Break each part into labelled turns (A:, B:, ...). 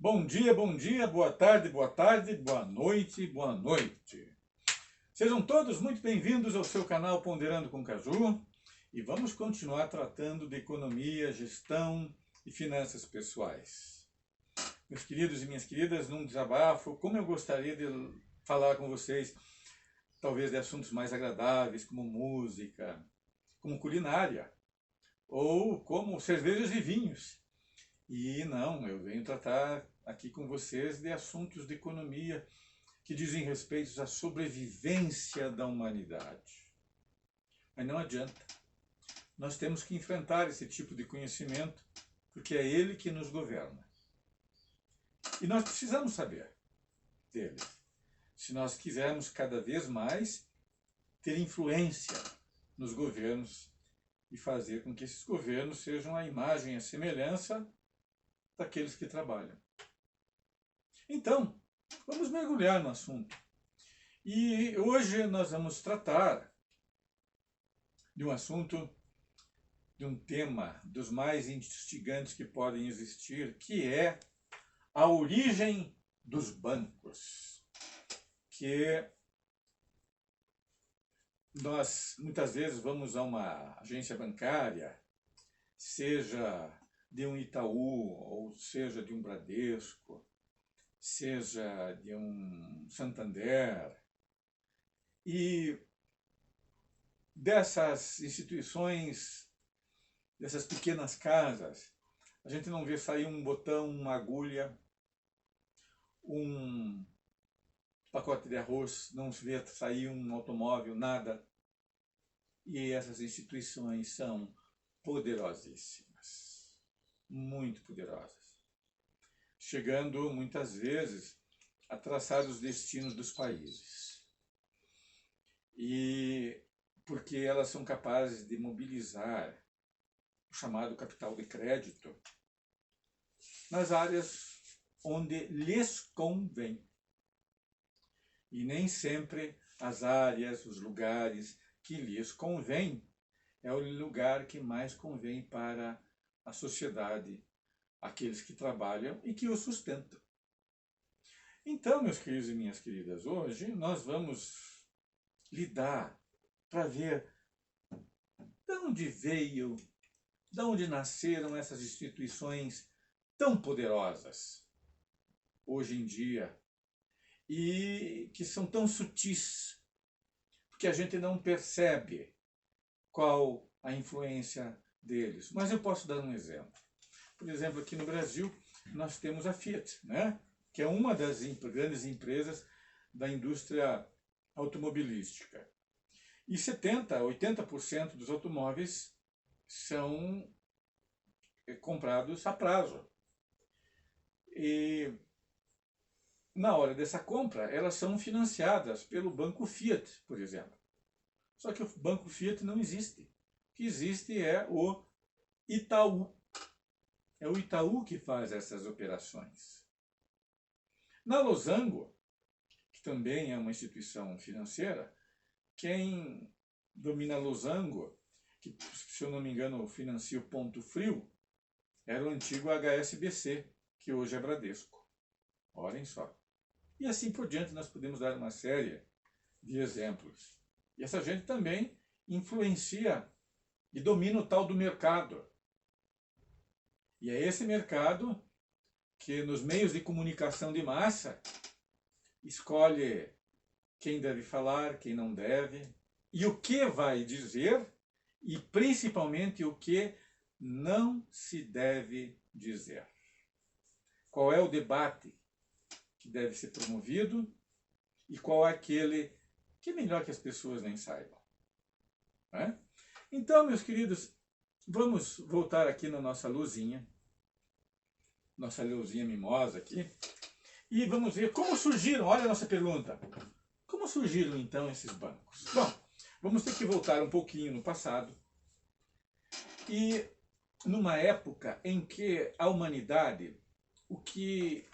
A: bom dia, boa tarde, boa noite, boa noite. Sejam todos muito bem-vindos ao seu canal Ponderando com Caju e vamos continuar tratando de economia, gestão e finanças pessoais. Meus queridos e minhas queridas, num desabafo, como eu gostaria de falar com vocês, talvez de assuntos mais agradáveis, como música, como culinária, ou como cervejas e vinhos. E não, eu venho tratar aqui com vocês de assuntos de economia que dizem respeito à sobrevivência da humanidade. Mas não adianta. Nós temos que enfrentar esse tipo de conhecimento, porque é ele que nos governa. E nós precisamos saber dele, se nós quisermos cada vez mais ter influência nos governos e fazer com que esses governos sejam a imagem e a semelhança daqueles que trabalham. Então, vamos mergulhar no assunto. E hoje nós vamos tratar de um assunto, de um tema dos mais instigantes que podem existir, que é a origem dos bancos. Que nós muitas vezes vamos a uma agência bancária, seja de um Itaú, ou seja de um Bradesco, seja de um Santander, e dessas instituições, dessas pequenas casas, a gente não vê sair um botão, uma agulha, um pacote de arroz, não se vê sair um automóvel, nada. E essas instituições são poderosíssimas, muito poderosas, chegando muitas vezes a traçar os destinos dos países. E porque elas são capazes de mobilizar o chamado capital de crédito nas áreas onde lhes convém. E nem sempre as áreas, os lugares que lhes convém é o lugar que mais convém para a sociedade, aqueles que trabalham e que o sustentam. Então, meus queridos e minhas queridas, hoje nós vamos lidar para ver de onde veio, de onde nasceram essas instituições tão poderosas hoje em dia e que são tão sutis, porque a gente não percebe qual a influência deles. Mas eu posso dar um exemplo. Por exemplo, aqui no Brasil, nós temos a Fiat, né? Que é uma das grandes empresas da indústria automobilística. E 70%, 80% dos automóveis são comprados a prazo. E na hora dessa compra, elas são financiadas pelo Banco Fiat, por exemplo. Só que o Banco Fiat não existe. O que existe é o Itaú. É o Itaú que faz essas operações. Na Losango, que também é uma instituição financeira, quem domina Losango, que, se eu não me engano, financia o Ponto Frio, era o antigo HSBC, que hoje é Bradesco. Olhem só. E assim por diante nós podemos dar uma série de exemplos. E essa gente também influencia e domina o tal do mercado. E é esse mercado que nos meios de comunicação de massa escolhe quem deve falar, quem não deve, e o que vai dizer, e principalmente o que não se deve dizer. Qual é o debate que deve ser promovido e qual é aquele que é melhor que as pessoas nem saibam. Né? Então, meus queridos, vamos voltar aqui na nossa luzinha mimosa aqui, e vamos ver como surgiram, olha a nossa pergunta, como surgiram então esses bancos? Bom, vamos ter que voltar um pouquinho no passado, e numa época em que a humanidade, o que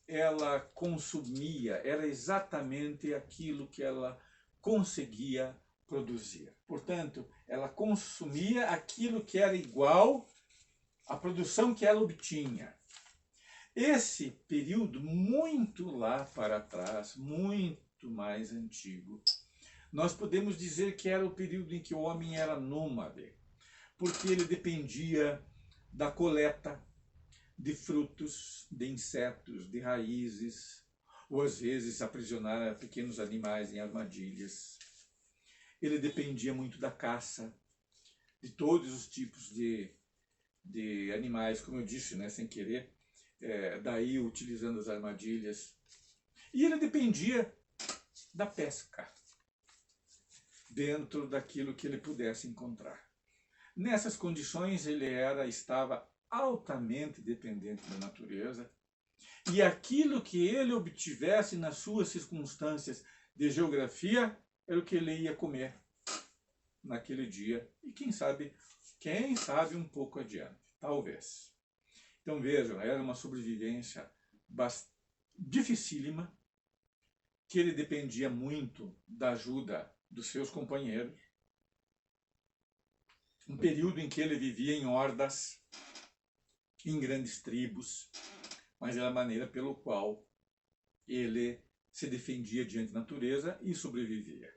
A: ela consumia era exatamente aquilo que ela conseguia produzir. Portanto, ela consumia aquilo que era igual à produção que ela obtinha. Esse período muito lá para trás, muito mais antigo, nós podemos dizer que era o período em que o homem era nômade, porque ele dependia da coleta de frutos, de insetos, de raízes, ou às vezes aprisionar pequenos animais em armadilhas. Ele dependia muito da caça, de todos os tipos de animais, como eu disse, né, sem querer, daí utilizando as armadilhas. E ele dependia da pesca, dentro daquilo que ele pudesse encontrar. Nessas condições ele estava altamente dependente da natureza, e aquilo que ele obtivesse nas suas circunstâncias de geografia era o que ele ia comer naquele dia, e quem sabe um pouco adiante, talvez. Então vejam, era uma sobrevivência dificílima, que ele dependia muito da ajuda dos seus companheiros, um período em que ele vivia em hordas, em grandes tribos, mas era a maneira pelo qual ele se defendia diante da natureza e sobrevivia.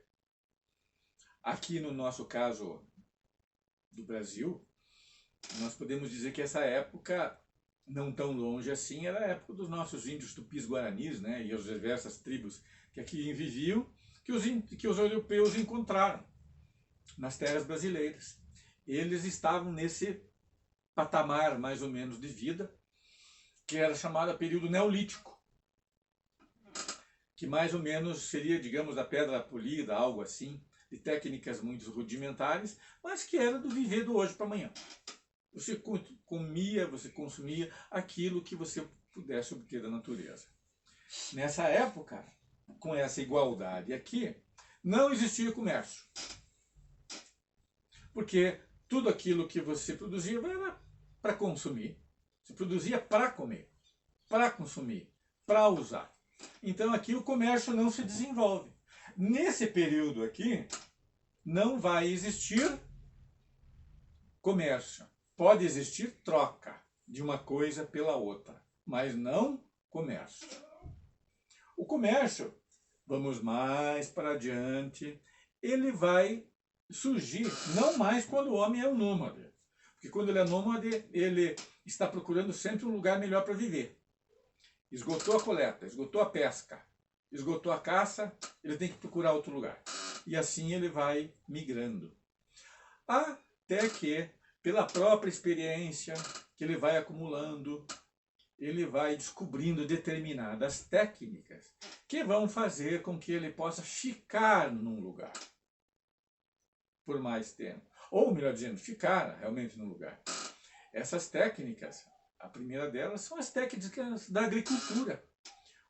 A: Aqui no nosso caso do Brasil, nós podemos dizer que essa época, não tão longe assim, era a época dos nossos índios tupis-guaranis, né, e as diversas tribos que aqui viviam, que os europeus encontraram nas terras brasileiras. Eles estavam nesse patamar, mais ou menos, de vida, que era chamado período neolítico, que mais ou menos seria, digamos, a pedra polida, algo assim, de técnicas muito rudimentares, mas que era do viver do hoje para amanhã. Você comia, você consumia aquilo que você pudesse obter da natureza. Nessa época, com essa igualdade aqui, não existia comércio. Porque tudo aquilo que você produzia era para consumir. Você produzia para comer, para consumir, para usar. Então aqui o comércio não se desenvolve. Nesse período aqui, não vai existir comércio. Pode existir troca de uma coisa pela outra, mas não comércio. O comércio, vamos mais para adiante, ele vai surgir não mais quando o homem é um nômade. Porque quando ele é nômade, ele está procurando sempre um lugar melhor para viver. Esgotou a coleta, esgotou a pesca, esgotou a caça, ele tem que procurar outro lugar. E assim ele vai migrando. Até que, pela própria experiência que ele vai acumulando, ele vai descobrindo determinadas técnicas que vão fazer com que ele possa ficar num lugar por mais tempo. Ou, melhor dizendo, ficar realmente num lugar. Essas técnicas, a primeira delas são as técnicas da agricultura.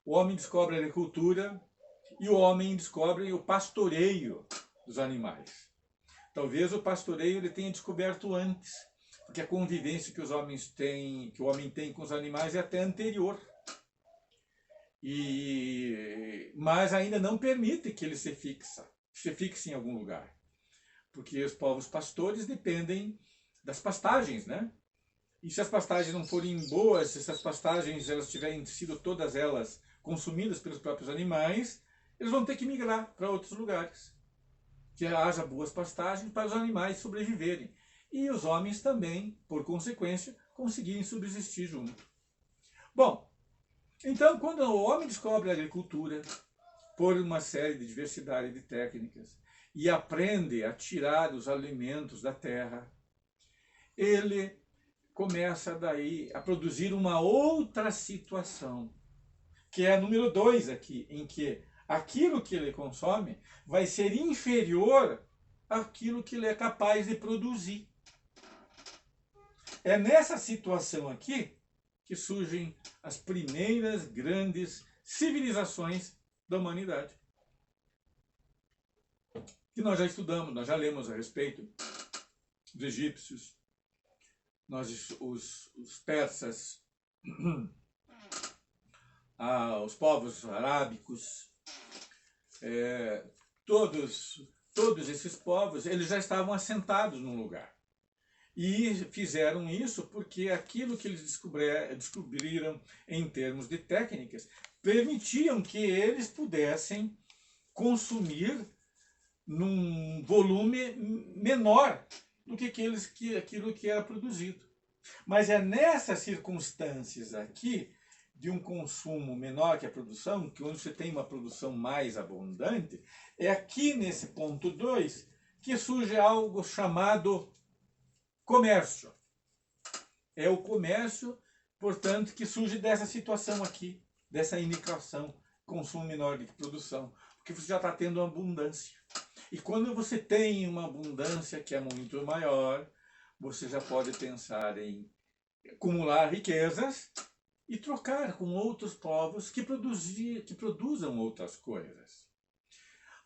A: O homem descobre a agricultura e o homem descobre o pastoreio dos animais. Talvez o pastoreio ele tenha descoberto antes, porque a convivência que os homens têm, que o homem tem com os animais é até anterior. Mas ainda não permite que ele se fixe em algum lugar. Porque os povos pastores dependem das pastagens, né? E se as pastagens não forem boas, se essas pastagens elas tiverem sido todas elas consumidas pelos próprios animais, eles vão ter que migrar para outros lugares. Que haja boas pastagens para os animais sobreviverem. E os homens também, por consequência, conseguirem subsistir junto. Bom, então quando o homem descobre a agricultura, por uma série de diversidade de técnicas, e aprende a tirar os alimentos da terra, ele começa daí a produzir uma outra situação, que é a número 2 aqui, em que aquilo que ele consome vai ser inferior àquilo que ele é capaz de produzir. É nessa situação aqui que surgem as primeiras grandes civilizações da humanidade. Que nós já estudamos, nós já lemos a respeito dos egípcios, os persas, os povos arábicos, todos esses povos, eles já estavam assentados num lugar. E fizeram isso porque aquilo que eles descobriram em termos de técnicas permitiam que eles pudessem consumir num volume menor do que aquilo que era produzido. Mas é nessas circunstâncias aqui, de um consumo menor que a produção, que onde você tem uma produção mais abundante, é aqui nesse ponto 2 que surge algo chamado comércio. É o comércio, portanto, que surge dessa situação aqui, dessa indicação, consumo menor de produção, porque você já está tendo uma abundância. E quando você tem uma abundância que é muito maior, você já pode pensar em acumular riquezas e trocar com outros povos que produzam outras coisas.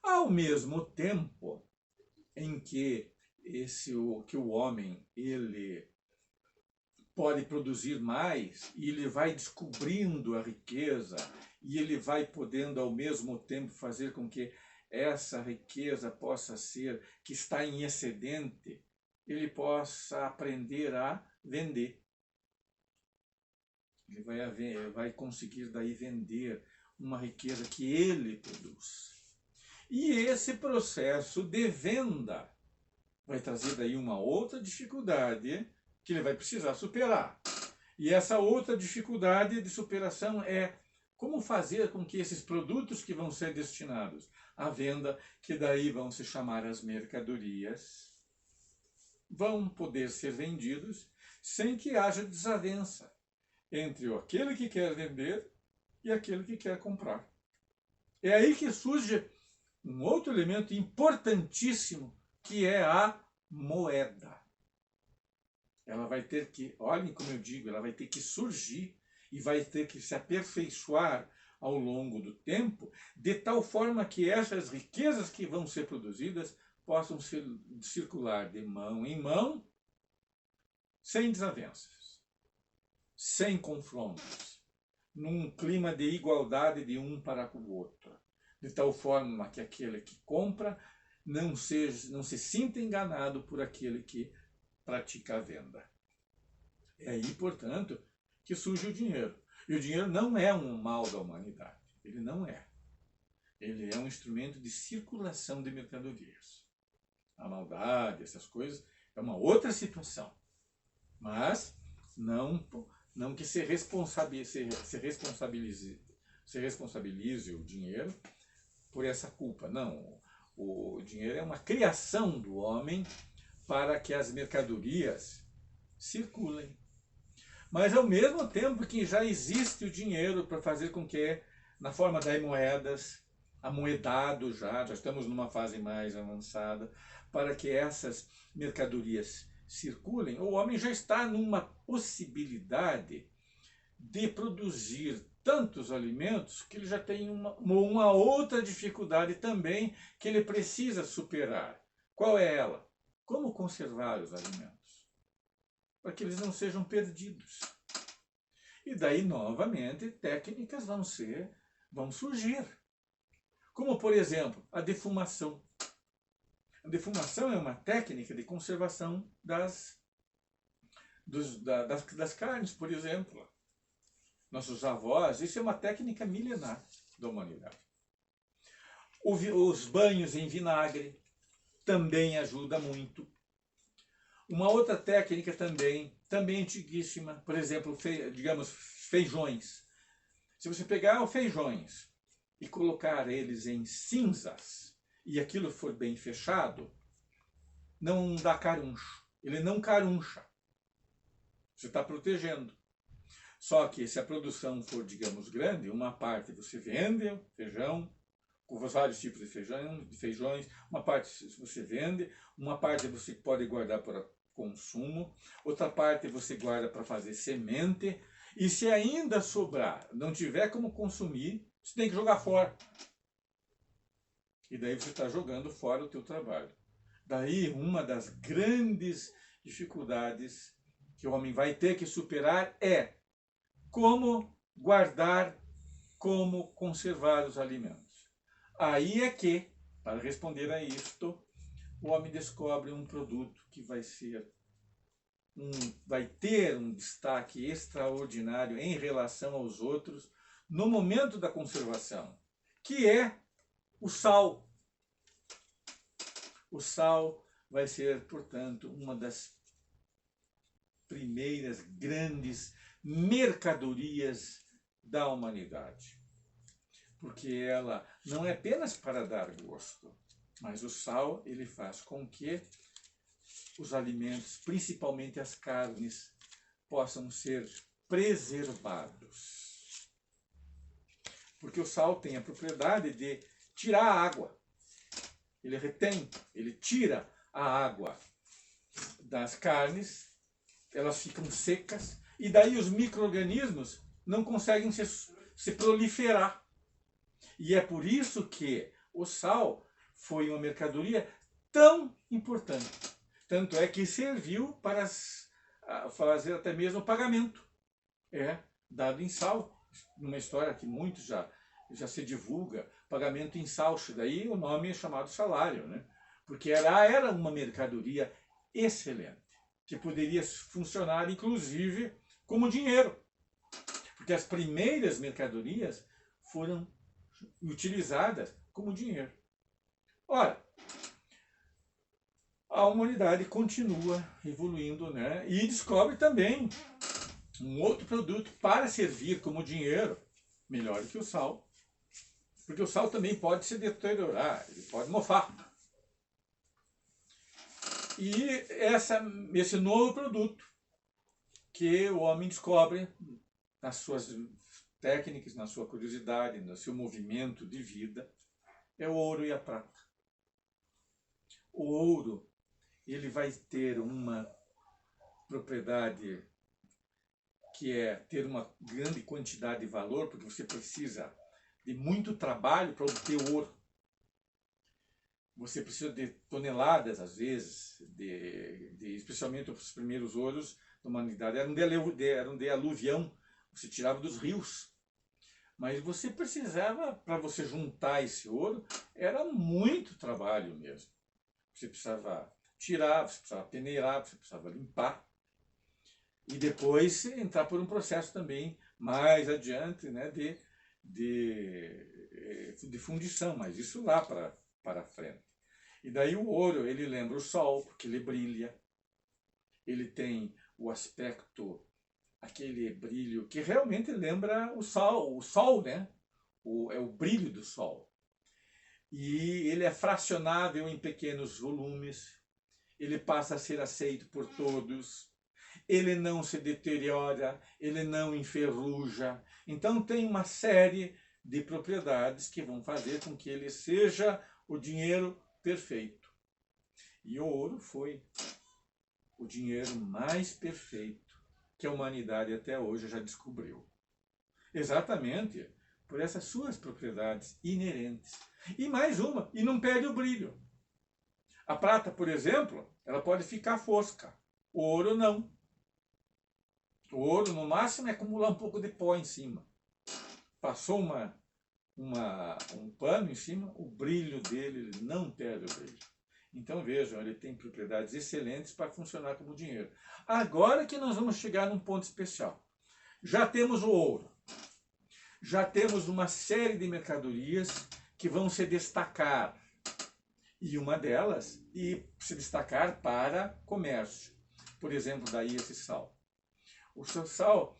A: Ao mesmo tempo em que o homem ele pode produzir mais e ele vai descobrindo a riqueza e ele vai podendo ao mesmo tempo fazer com que essa riqueza possa ser, que está em excedente, ele possa aprender a vender. Ele vai conseguir daí vender uma riqueza que ele produz. E esse processo de venda vai trazer daí uma outra dificuldade que ele vai precisar superar. E essa outra dificuldade de superação é como fazer com que esses produtos que vão ser destinados à venda, que daí vão se chamar as mercadorias, vão poder ser vendidos sem que haja desavença entre aquele que quer vender e aquele que quer comprar. É aí que surge um outro elemento importantíssimo, que é a moeda. Ela vai ter que, olhem como eu digo, ela vai ter que surgir e vai ter que se aperfeiçoar ao longo do tempo, de tal forma que essas riquezas que vão ser produzidas possam circular de mão em mão, sem desavenças, sem confrontos, num clima de igualdade de um para o outro, de tal forma que aquele que compra não se sinta enganado por aquele que pratica a venda. É aí, portanto, que surge o dinheiro. E o dinheiro não é um mal da humanidade. Ele não é. Ele é um instrumento de circulação de mercadorias. A maldade, essas coisas, é uma outra situação. Mas não que se responsabilize o dinheiro por essa culpa. Não. O dinheiro é uma criação do homem para que as mercadorias circulem. Mas ao mesmo tempo que já existe o dinheiro para fazer com que, na forma das moedas, amoedado já estamos numa fase mais avançada, para que essas mercadorias circulem, o homem já está numa possibilidade de produzir tantos alimentos que ele já tem uma outra dificuldade também que ele precisa superar. Qual é ela? Como conservar os alimentos? Para que eles não sejam perdidos. E daí, novamente, técnicas vão surgir. Como, por exemplo, a defumação. A defumação é uma técnica de conservação das carnes, por exemplo. Nossos avós, isso é uma técnica milenar da humanidade. Os banhos em vinagre também ajuda muito. Uma outra técnica também antiguíssima, por exemplo, digamos, feijões. Se você pegar os feijões e colocar eles em cinzas, e aquilo for bem fechado, não dá caruncho. Ele não caruncha. Você está protegendo. Só que se a produção for, digamos, grande, uma parte você vende o feijão, com vários tipos de feijões, uma parte você vende, uma parte você pode guardar para consumo, outra parte você guarda para fazer semente, e se ainda sobrar, não tiver como consumir, você tem que jogar fora. E daí você está jogando fora o teu trabalho. Daí uma das grandes dificuldades que o homem vai ter que superar é como guardar, como conservar os alimentos. Aí é que, para responder a isto, o homem descobre um produto que vai ser vai ter um destaque extraordinário em relação aos outros no momento da conservação, que é o sal. O sal vai ser, portanto, uma das primeiras grandes mercadorias da humanidade. Porque ela não é apenas para dar gosto, mas o sal ele faz com que os alimentos, principalmente as carnes, possam ser preservados. Porque o sal tem a propriedade de tirar a água. Ele retém, ele tira a água das carnes, elas ficam secas, e daí os micro-organismos não conseguem se proliferar. E é por isso que o sal foi uma mercadoria tão importante. Tanto é que serviu para fazer até mesmo o pagamento. Dado em sal. Numa história que muitos já se divulga, pagamento em salche. Daí o nome é chamado salário, né? Porque era uma mercadoria excelente, que poderia funcionar inclusive como dinheiro. Porque as primeiras mercadorias foram utilizadas como dinheiro. Ora, a humanidade continua evoluindo, né? E descobre também um outro produto para servir como dinheiro, melhor que o sal. Porque o sal também pode se deteriorar, ele pode mofar. E esse novo produto que o homem descobre nas suas técnicas, na sua curiosidade, no seu movimento de vida, é o ouro e a prata. O ouro, ele vai ter uma propriedade que é ter uma grande quantidade de valor, porque você precisa de muito trabalho para obter ouro. Você precisa de toneladas, às vezes, especialmente os primeiros ouros da humanidade eram de aluvião, você tirava dos rios. Mas você precisava, para você juntar esse ouro, era muito trabalho mesmo. Você precisava tirar, você precisava peneirar, você precisava limpar. E depois entrar por um processo também mais adiante, né, de fundição, mas isso lá para frente. E daí o ouro, ele lembra o sol, porque ele brilha. Ele tem o aspecto, aquele brilho que realmente lembra o sol, né? É o brilho do sol. E ele é fracionável em pequenos volumes, ele passa a ser aceito por todos, ele não se deteriora, ele não enferruja. Então tem uma série de propriedades que vão fazer com que ele seja o dinheiro perfeito. E o ouro foi o dinheiro mais perfeito que a humanidade até hoje já descobriu. Exatamente por essas suas propriedades inerentes. E mais uma, e não perde o brilho. A prata, por exemplo, ela pode ficar fosca. O ouro não. O ouro, no máximo, é acumular um pouco de pó em cima. Passou um pano em cima, o brilho dele não perde o brilho. Então vejam, ele tem propriedades excelentes para funcionar como dinheiro. Agora que nós vamos chegar num ponto especial. Já temos o ouro. Já temos uma série de mercadorias que vão se destacar. E uma delas, se destacar para comércio. Por exemplo, daí esse sal. O seu sal,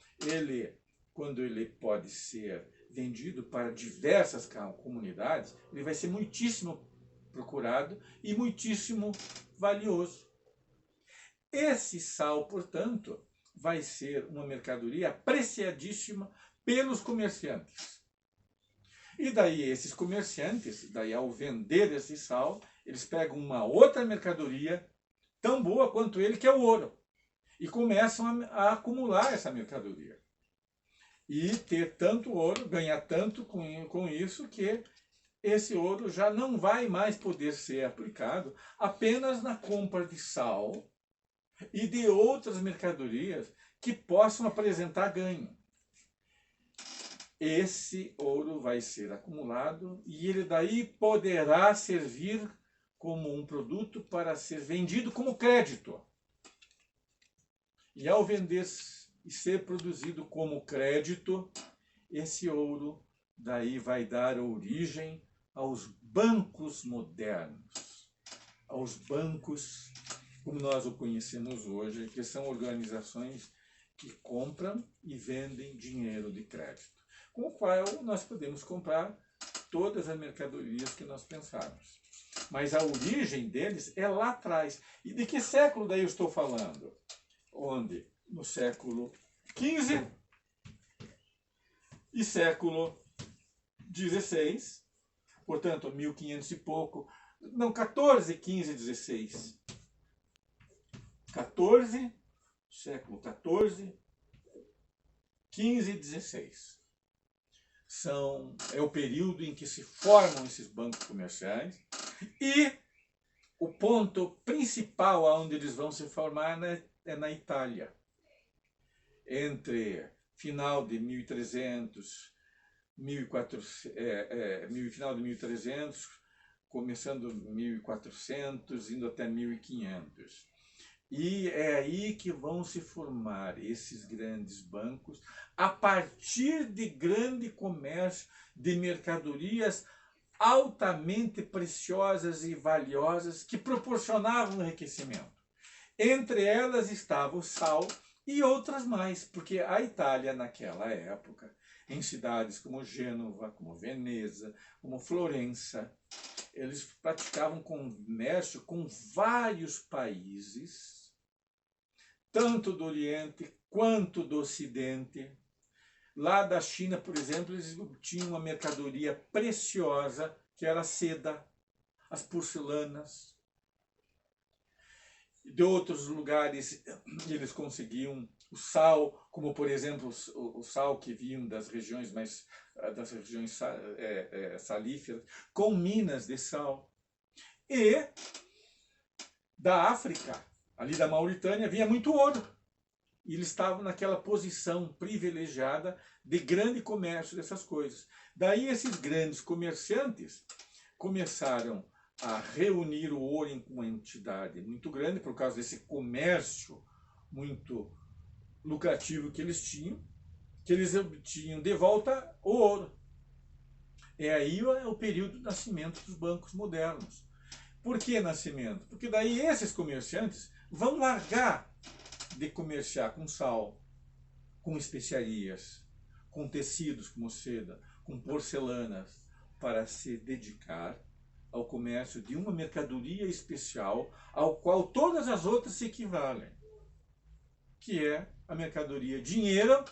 A: quando ele pode ser vendido para diversas comunidades, ele vai ser muitíssimo procurado e muitíssimo valioso. Esse sal, portanto, vai ser uma mercadoria apreciadíssima pelos comerciantes. E daí esses comerciantes, ao vender esse sal, eles pegam uma outra mercadoria tão boa quanto ele, que é o ouro, e começam a acumular essa mercadoria. E ter tanto ouro, ganhar tanto com isso, que esse ouro já não vai mais poder ser aplicado apenas na compra de sal e de outras mercadorias que possam apresentar ganho. Esse ouro vai ser acumulado e ele daí poderá servir como um produto para ser vendido como crédito. E ao vender e ser produzido como crédito, esse ouro daí vai dar origem aos bancos modernos, aos bancos como nós o conhecemos hoje, que são organizações que compram e vendem dinheiro de crédito, com o qual nós podemos comprar todas as mercadorias que nós pensarmos. Mas a origem deles é lá atrás. E de que século daí eu estou falando? Onde? No século XV e século XVI, portanto, 1500 e pouco, não, 14, 15, 16. 14, século 14, 15 e 16. É o período em que se formam esses bancos comerciais e o ponto principal onde eles vão se formar é na Itália. Entre final de 1300, 1400, final de 1300, começando 1400, indo até 1500. E é aí que vão se formar esses grandes bancos a partir de grande comércio de mercadorias altamente preciosas e valiosas que proporcionavam enriquecimento. Entre elas estava o sal e outras mais, porque a Itália naquela época, em cidades como Gênova, como Veneza, como Florença, eles praticavam comércio com vários países, tanto do Oriente quanto do Ocidente. Lá da China, por exemplo, eles tinham uma mercadoria preciosa, que era a seda, as porcelanas. De outros lugares, eles conseguiam o sal, como por exemplo o sal que vinha das regiões salíferas, com minas de sal. E da África, ali da Mauritânia, vinha muito ouro. E eles estavam naquela posição privilegiada de grande comércio dessas coisas. Daí esses grandes comerciantes começaram a reunir o ouro em uma entidade muito grande, por causa desse comércio muito lucrativo que eles obtinham de volta o ouro. É aí o período do nascimento dos bancos modernos. Por que nascimento? Porque daí esses comerciantes vão largar de comerciar com sal, com especiarias, com tecidos como seda, com porcelanas, para se dedicar ao comércio de uma mercadoria especial ao qual todas as outras se equivalem, que é a mercadoria dinheiro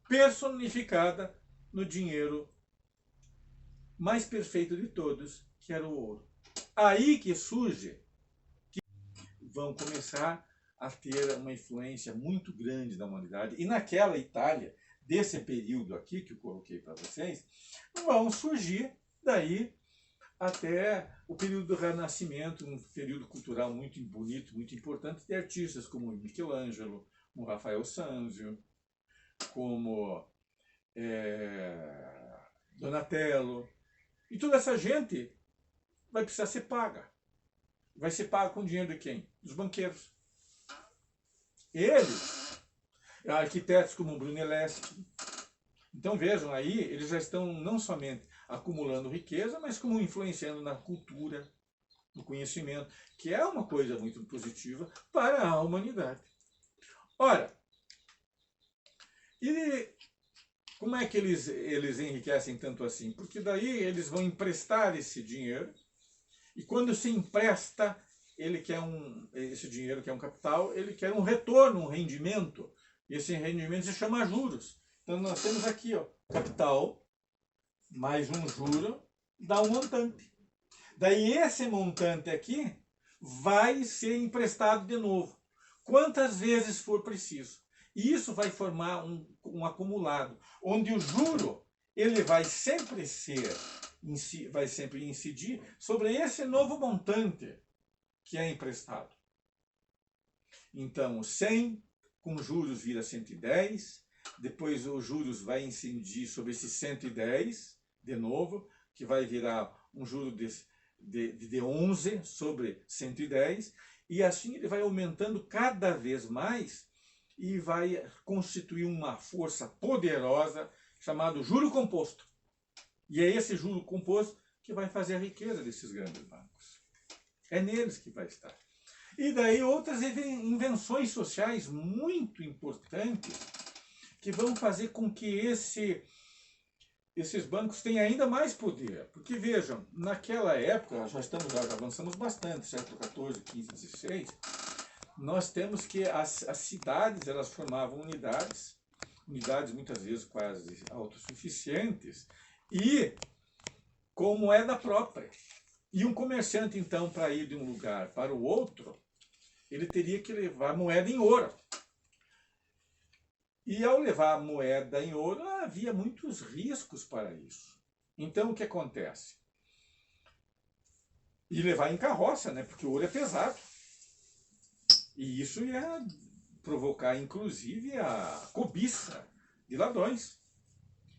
A: personificada no dinheiro mais perfeito de todos, que era o ouro. Aí que surge, que vão começar a ter uma influência muito grande da humanidade. E naquela Itália, desse período aqui que eu coloquei para vocês, vão surgir daí até o período do Renascimento, um período cultural muito bonito, muito importante, de artistas como Michelangelo, como Rafael Sanzio, como Donatello. E toda essa gente vai precisar ser paga. Vai ser paga com dinheiro de quem? Dos banqueiros. Eles, arquitetos como Brunelleschi. Então vejam aí, eles já estão não somente acumulando riqueza, mas como influenciando na cultura, no conhecimento, que é uma coisa muito positiva para a humanidade. Ora, e como é que eles enriquecem tanto assim? Porque daí eles vão emprestar esse dinheiro, e quando se empresta, ele quer esse dinheiro que é um capital, ele quer um retorno, um rendimento. E esse rendimento se chama juros. Então nós temos aqui, ó, capital mais um juro dá um montante. Daí esse montante aqui vai ser emprestado de novo, quantas vezes for preciso. E isso vai formar um acumulado, onde o juro ele vai sempre incidir sobre esse novo montante que é emprestado. Então, o 100 com juros vira 110, depois os juros vai incidir sobre esse 110, de novo, que vai virar um juro de 11 sobre 110, e assim ele vai aumentando cada vez mais, e vai constituir uma força poderosa chamada juro composto. E é esse juro composto que vai fazer a riqueza desses grandes bancos. É neles que vai estar. E daí outras invenções sociais muito importantes que vão fazer com que esses bancos tenham ainda mais poder. Porque vejam, naquela época, já avançamos bastante, século XIV, XV, XVI, nós temos que as cidades elas formavam unidades muitas vezes quase autossuficientes, e com moeda própria. E um comerciante, então, para ir de um lugar para o outro, ele teria que levar moeda em ouro. E ao levar a moeda em ouro, havia muitos riscos para isso. Então, o que acontece? E levar em carroça, né? Porque o ouro é pesado. E isso ia provocar, inclusive, a cobiça de ladrões.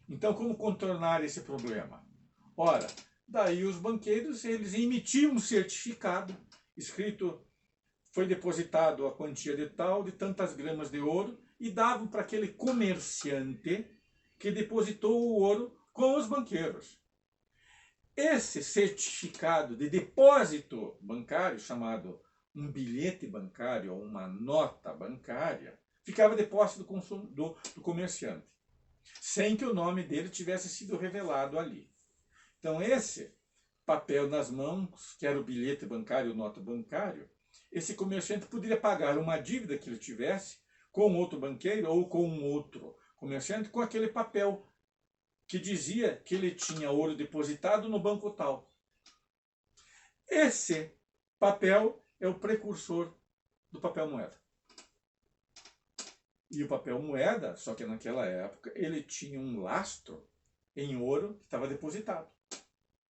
A: Então, como contornar esse problema? Ora, daí os banqueiros, eles emitiam um certificado escrito, foi depositado a quantia de tal, de tantas gramas de ouro, e davam para aquele comerciante que depositou o ouro com os banqueiros. Esse certificado de depósito bancário, chamado um bilhete bancário ou uma nota bancária, ficava a depósito do comerciante, sem que o nome dele tivesse sido revelado ali. Então esse papel nas mãos, que era o bilhete bancário, nota bancário, esse comerciante poderia pagar uma dívida que ele tivesse com outro banqueiro ou com um outro comerciante com aquele papel que dizia que ele tinha ouro depositado no banco tal. Esse papel é o precursor do papel moeda. E o papel moeda, só que naquela época, ele tinha um lastro em ouro que estava depositado.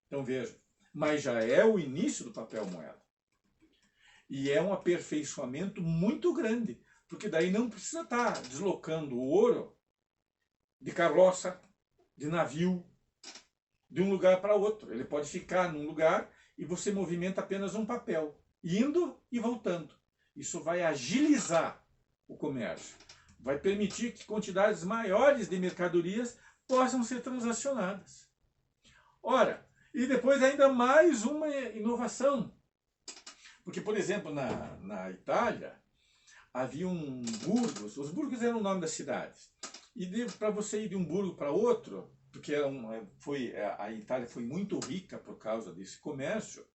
A: Então veja, mas já é o início do papel moeda. E é um aperfeiçoamento muito grande, porque daí não precisa estar deslocando o ouro de carroça, de navio, de um lugar para outro. Ele pode ficar num lugar e você movimenta apenas um papel, indo e voltando. Isso vai agilizar o comércio, vai permitir que quantidades maiores de mercadorias possam ser transacionadas. Ora, e depois ainda mais uma inovação. Porque, por exemplo, na Itália, havia um burgos, os burgos eram o nome das cidades. E para você ir de um burgo para outro, porque a Itália foi muito rica por causa desse comércio,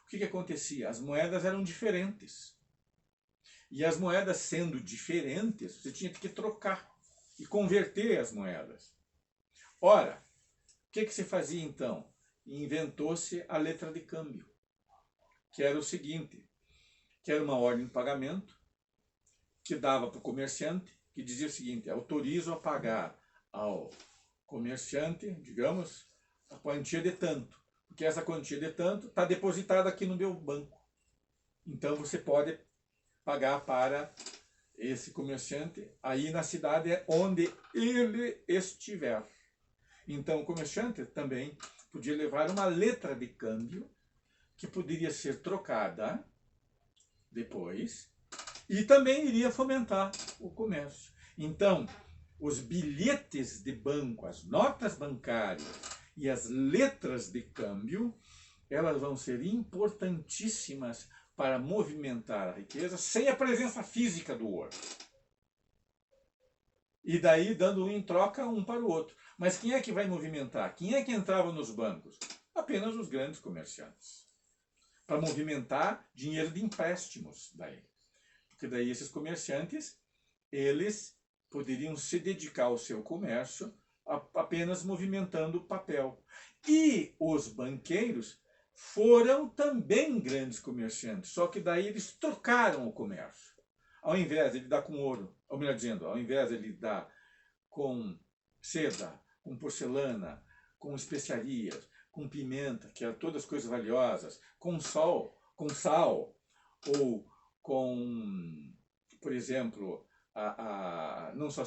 A: o que acontecia? As moedas eram diferentes. E as moedas sendo diferentes, você tinha que trocar e converter as moedas. Ora, o que se fazia então? Inventou-se a letra de câmbio, que era o seguinte, que era uma ordem de pagamento que dava para o comerciante, que dizia o seguinte: autorizo a pagar ao comerciante, digamos, a quantia de tanto, porque essa quantia de tanto está depositada aqui no meu banco. Então você pode pagar para esse comerciante aí na cidade onde ele estiver. Então o comerciante também podia levar uma letra de câmbio que poderia ser trocada depois e também iria fomentar o comércio. Então, os bilhetes de banco, as notas bancárias e as letras de câmbio, elas vão ser importantíssimas para movimentar a riqueza sem a presença física do ouro. E daí dando em troca um para o outro. Mas quem é que vai movimentar? Quem é que entrava nos bancos? Apenas os grandes comerciantes. Para movimentar dinheiro de empréstimos daí. Porque daí esses comerciantes, eles poderiam se dedicar ao seu comércio apenas movimentando papel. E os banqueiros foram também grandes comerciantes, só que daí eles trocaram o comércio. Ao invés de lidar com ouro, ou melhor dizendo, ao invés de lidar com seda, com porcelana, com especiarias, com pimenta, que eram todas coisas valiosas, com sal, ou com, por exemplo, não só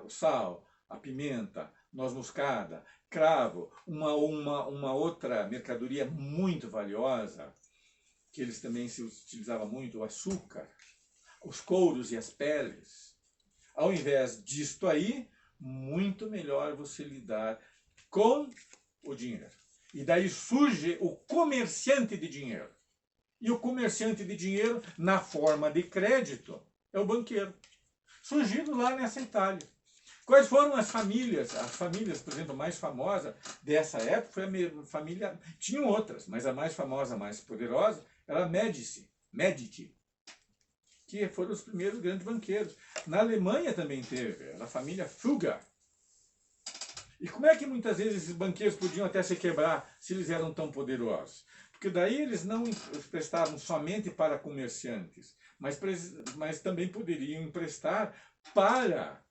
A: o sal, a pimenta, noz moscada, cravo, uma outra mercadoria muito valiosa, que eles também se utilizavam muito, o açúcar, os couros e as peles. Ao invés disto aí, muito melhor você lidar com o dinheiro. E daí surge o comerciante de dinheiro. E o comerciante de dinheiro, na forma de crédito, é o banqueiro. Surgido lá nessa Itália. Quais foram as famílias, por exemplo, mais famosa dessa época foi a família, tinham outras, mas a mais famosa, a mais poderosa, era a Medici, que foram os primeiros grandes banqueiros. Na Alemanha também teve, era a família Fugger. E como é que muitas vezes esses banqueiros podiam até se quebrar se eles eram tão poderosos? Porque daí eles não emprestavam somente para comerciantes, mas também poderiam emprestar para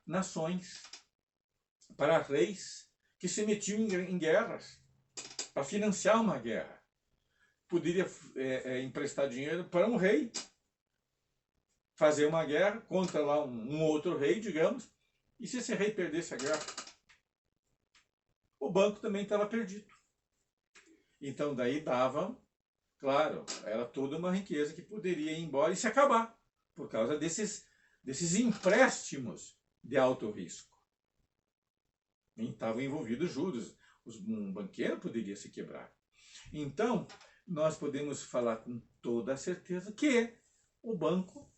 A: nações, para reis que se metiam em guerras, para financiar uma guerra. Poderia emprestar dinheiro para um rei, fazer uma guerra contra lá um outro rei, digamos, e se esse rei perdesse a guerra, o banco também estava perdido. Então daí dava, claro, era toda uma riqueza que poderia ir embora e se acabar, por causa desses empréstimos de alto risco. Nem estavam envolvidos juros. Um banqueiro poderia se quebrar. Então, nós podemos falar com toda a certeza que o banco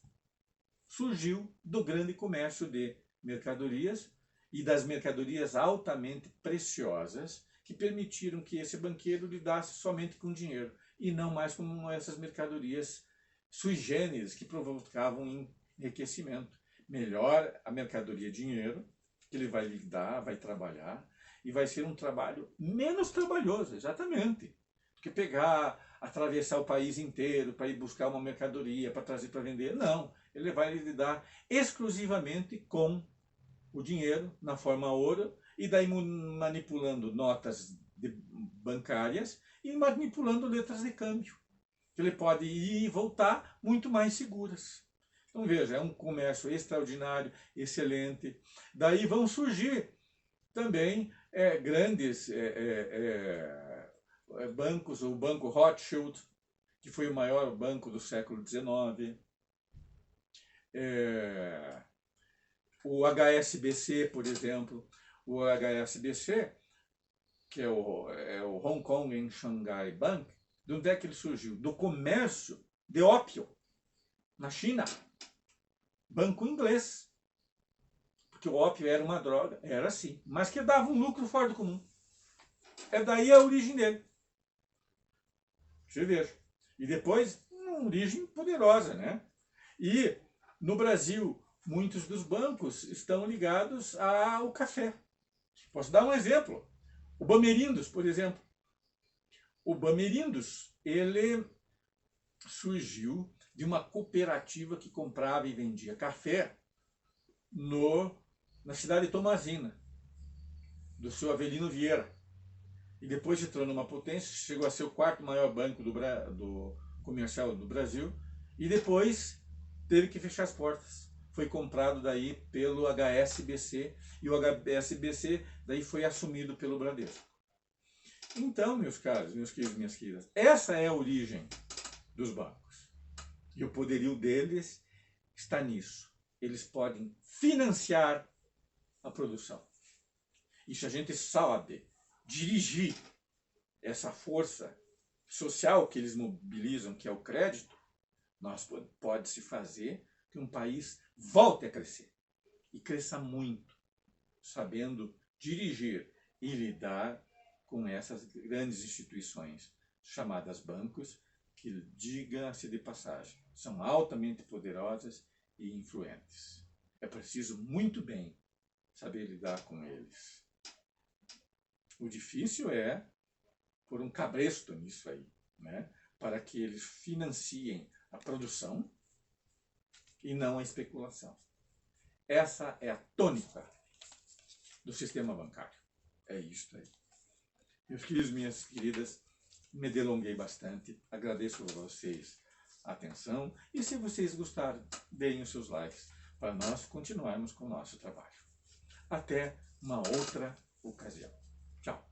A: surgiu do grande comércio de mercadorias e das mercadorias altamente preciosas que permitiram que esse banqueiro lidasse somente com dinheiro e não mais com essas mercadorias sui generis que provocavam enriquecimento. Melhor a mercadoria dinheiro, que ele vai lidar, vai trabalhar, e vai ser um trabalho menos trabalhoso, exatamente. Porque atravessar o país inteiro para ir buscar uma mercadoria, para trazer para vender, não. Ele vai lidar exclusivamente com o dinheiro na forma ouro, e daí manipulando notas bancárias e manipulando letras de câmbio. Ele pode ir e voltar muito mais seguras. Então veja, é um comércio extraordinário, excelente. Daí vão surgir também grandes bancos, o Banco Rothschild, que foi o maior banco do século XIX, o HSBC, por exemplo. O HSBC, que é o Hong Kong and Shanghai Bank, de onde é que ele surgiu? Do comércio de ópio na China. Banco inglês. Porque o ópio era uma droga, era sim, mas que dava um lucro fora do comum. É daí a origem dele. Você veja. E depois, uma origem poderosa, né? E no Brasil, muitos dos bancos estão ligados ao café. Posso dar um exemplo. O Bamerindos, por exemplo. O Bamerindos, ele surgiu de uma cooperativa que comprava e vendia café na cidade de Tomazina, do seu Avelino Vieira. E depois se tornou uma potência, chegou a ser o quarto maior banco do comercial do Brasil, e depois teve que fechar as portas. Foi comprado daí pelo HSBC, e o HSBC daí foi assumido pelo Bradesco. Então, meus caros, meus queridos e minhas queridas, essa é a origem dos bancos. E o poderio deles está nisso. Eles podem financiar a produção. E se a gente sabe dirigir essa força social que eles mobilizam, que é o crédito, pode-se fazer que um país volte a crescer. E cresça muito, sabendo dirigir e lidar com essas grandes instituições chamadas bancos, que, diga-se de passagem, são altamente poderosas e influentes. É preciso muito bem saber lidar com eles. O difícil é pôr um cabresto nisso aí, né? Para que eles financiem a produção e não a especulação. Essa é a tônica do sistema bancário. É isso aí. Meus queridos, minhas queridas, me delonguei bastante. Agradeço a vocês a atenção. E se vocês gostaram, deem os seus likes para nós continuarmos com o nosso trabalho. Até uma outra ocasião. Tchau.